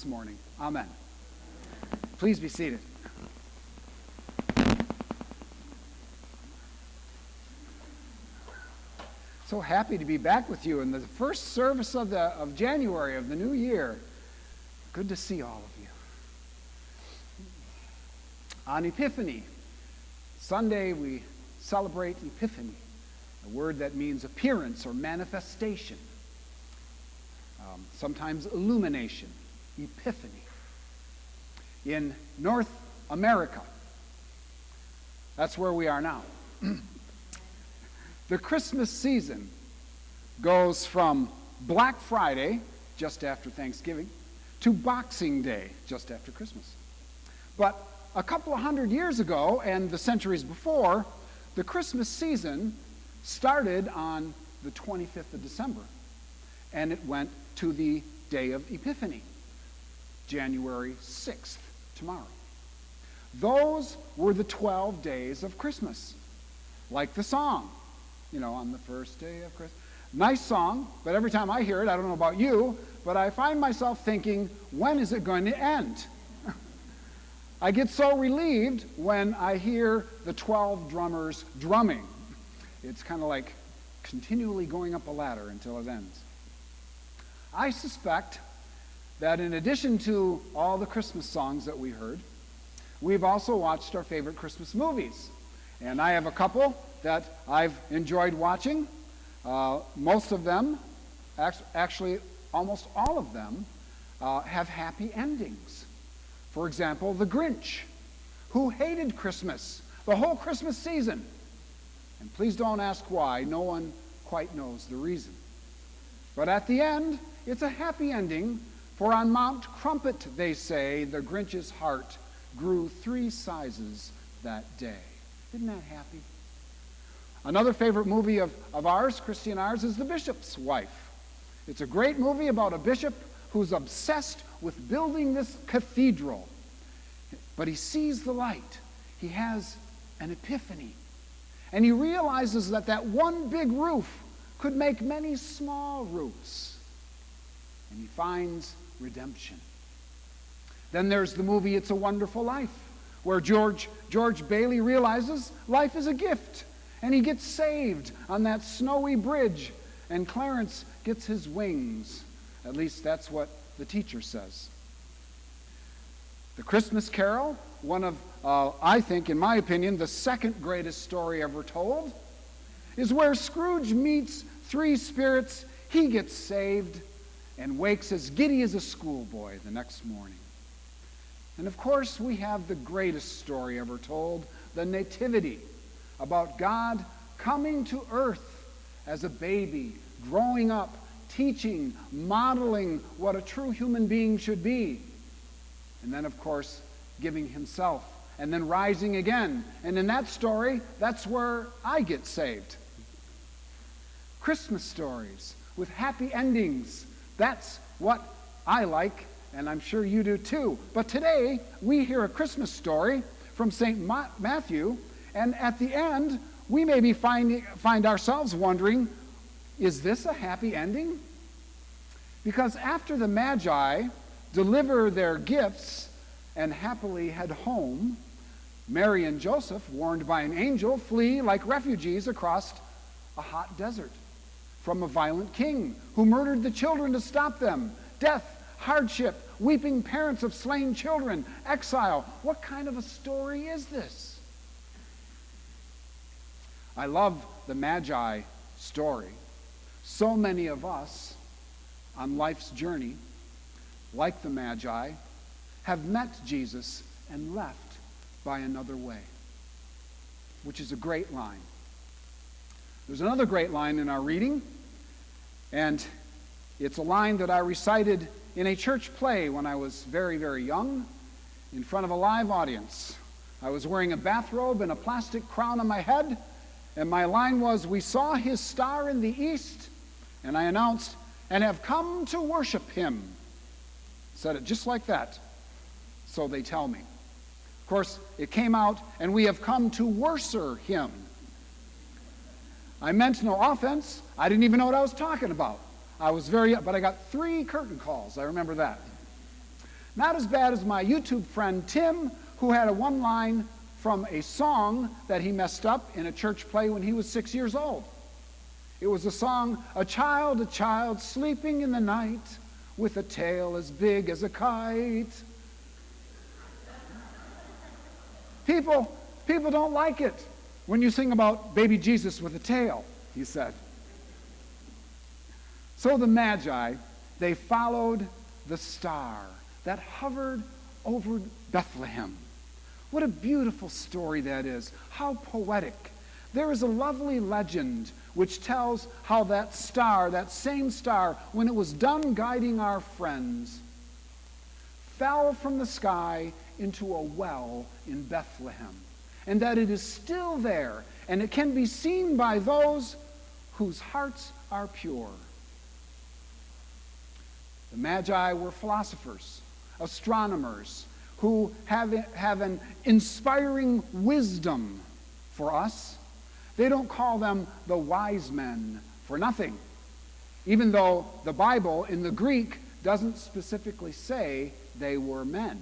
this morning. Amen. Please be seated. So happy to be back with you in the first service of January of the new year. Good to see all of you. On Epiphany, Sunday we celebrate Epiphany, a word that means appearance or manifestation. Sometimes illumination, Epiphany. In North America, that's where we are now. The Christmas season goes from Black Friday, just after Thanksgiving, to Boxing Day, just after Christmas. But a couple of hundred years ago, and the centuries before, the Christmas season started on the 25th of December, and it went to the day of Epiphany, January 6th, tomorrow. Those were the 12 days of Christmas, like the song, on the first day of Christmas. Nice song, but every time I hear it, I don't know about you, but I find myself thinking, when is it going to end? I get so relieved when I hear the 12 drummers drumming. It's kind of like continually going up a ladder until it ends. I suspect that in addition to all the Christmas songs that we heard, we've also watched our favorite Christmas movies. And I have a couple that I've enjoyed watching. Most of them, actually almost all of them, have happy endings. For example, The Grinch, who hated Christmas the whole Christmas season. And please don't ask why. No one quite knows the reason. But at the end, it's a happy ending, for on Mount Crumpet, they say, the Grinch's heart grew 3 sizes that day. Isn't that happy? Another favorite movie of ours, Christy and ours, is The Bishop's Wife. It's a great movie about a bishop who's obsessed with building this cathedral. But he sees the light. He has an epiphany. And he realizes that one big roof could make many small roofs. And he finds redemption. Then there's the movie It's a Wonderful Life, where George Bailey realizes life is a gift. And he gets saved on that snowy bridge. And Clarence gets his wings. At least that's what the teacher says. The Christmas Carol, one of, I think, in my opinion, the second greatest story ever told, is where Scrooge meets 3 spirits. He gets saved and wakes as giddy as a schoolboy the next morning. And of course, we have the greatest story ever told, the Nativity, about God coming to earth as a baby, growing up, teaching, modeling what a true human being should be. And then, of course, giving himself, and then rising again. And in that story, that's where I get saved. Christmas stories with happy endings. That's what I like, and I'm sure you do too. But today, we hear a Christmas story from St. Matthew, and at the end, we maybe find ourselves wondering, is this a happy ending? Because after the Magi deliver their gifts and happily head home, Mary and Joseph, warned by an angel, flee like refugees across a hot desert from a violent king who murdered the children to stop them. Death, hardship, weeping parents of slain children, exile. What kind of a story is this? I love the Magi story. So many of us on life's journey, like the Magi, have met Jesus and left by another way, which is a great line. There's another great line in our reading, and it's a line that I recited in a church play when I was very, very young, in front of a live audience. I was wearing a bathrobe and a plastic crown on my head, and my line was, "We saw his star in the east," and I announced, "and have come to worship him." Said it just like that, so they tell me. Of course, it came out, "and we have come to worship him." I meant no offense. I didn't even know what I was talking about. But I got 3 curtain calls. I remember that. Not as bad as my YouTube friend Tim, who had a one line from a song that he messed up in a church play when he was 6 years old. It was a song, a child sleeping in the night with a tail as big as a kite. People don't like it when you sing about baby Jesus with a tail, he said. So the Magi, they followed the star that hovered over Bethlehem. What a beautiful story that is. How poetic. There is a lovely legend which tells how that star, that same star, when it was done guiding our friends, fell from the sky into a well in Bethlehem, and that it is still there, and it can be seen by those whose hearts are pure. The Magi were philosophers, astronomers, who have an inspiring wisdom for us. They don't call them the wise men for nothing, even though the Bible in the Greek doesn't specifically say they were men.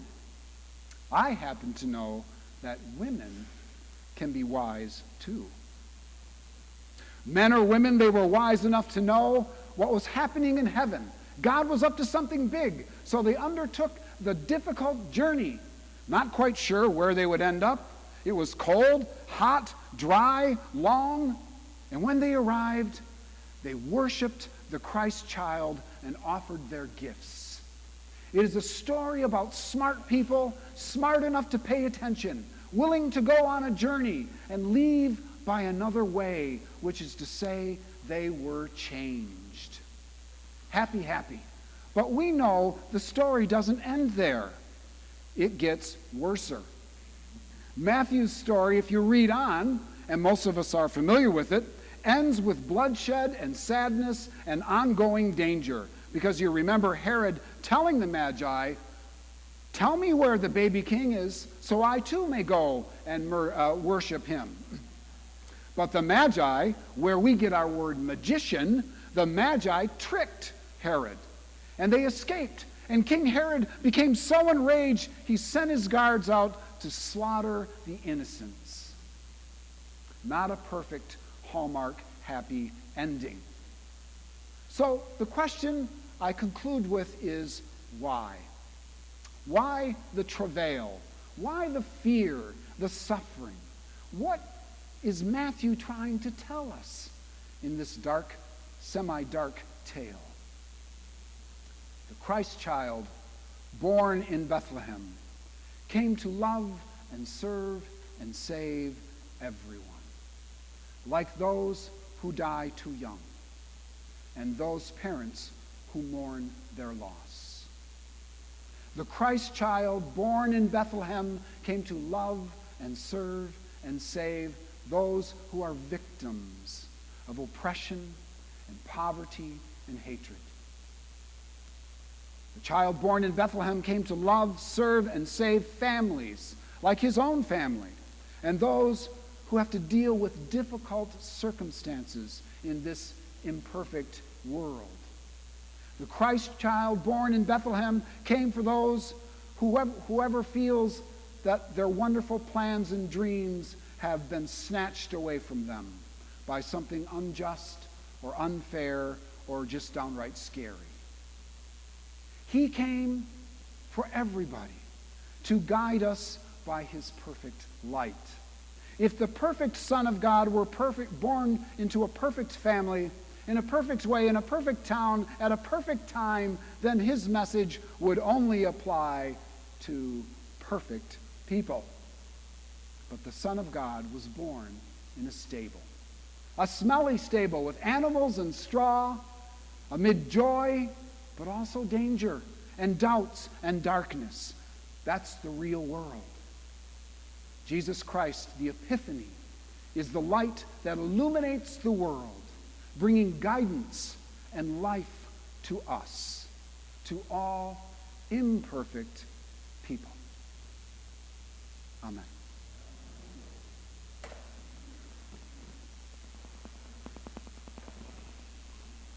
I happen to know that women can be wise too. Men or women, they were wise enough to know what was happening in heaven. God was up to something big, so they undertook the difficult journey, not quite sure where they would end up. It was cold, hot, dry, long, and when they arrived, they worshiped the Christ child and offered their gifts. It is a story about smart people, smart enough to pay attention, willing to go on a journey and leave by another way, which is to say they were changed. Happy, happy. But we know the story doesn't end there. It gets worser. Matthew's story, if you read on, and most of us are familiar with it, ends with bloodshed and sadness and ongoing danger. Because you remember Herod telling the Magi, "Tell me where the baby king is, so I too may go and worship him." But the Magi, where we get our word magician, the Magi tricked Herod, and they escaped. And King Herod became so enraged, he sent his guards out to slaughter the innocents. Not a perfect Hallmark happy ending. So the question I conclude with is why? Why the travail? Why the fear, the suffering? What is Matthew trying to tell us in this dark, semi-dark tale? The Christ child, born in Bethlehem, came to love and serve and save everyone, like those who die too young and those parents who mourn their loss. The Christ child, born in Bethlehem, came to love and serve and save those who are victims of oppression and poverty and hatred. The child born in Bethlehem came to love, serve, and save families, like his own family, and those who have to deal with difficult circumstances in this imperfect world. The Christ child born in Bethlehem came for those whoever feels that their wonderful plans and dreams have been snatched away from them by something unjust or unfair or just downright scary. He came for everybody to guide us by his perfect light. If the perfect Son of God were perfect, born into a perfect family, in a perfect way, in a perfect town, at a perfect time, then his message would only apply to perfect people. But the Son of God was born in a stable, a smelly stable with animals and straw, amid joy, but also danger and doubts and darkness. That's the real world. Jesus Christ, the Epiphany, is the light that illuminates the world, bringing guidance and life to us, to all imperfect people. Amen.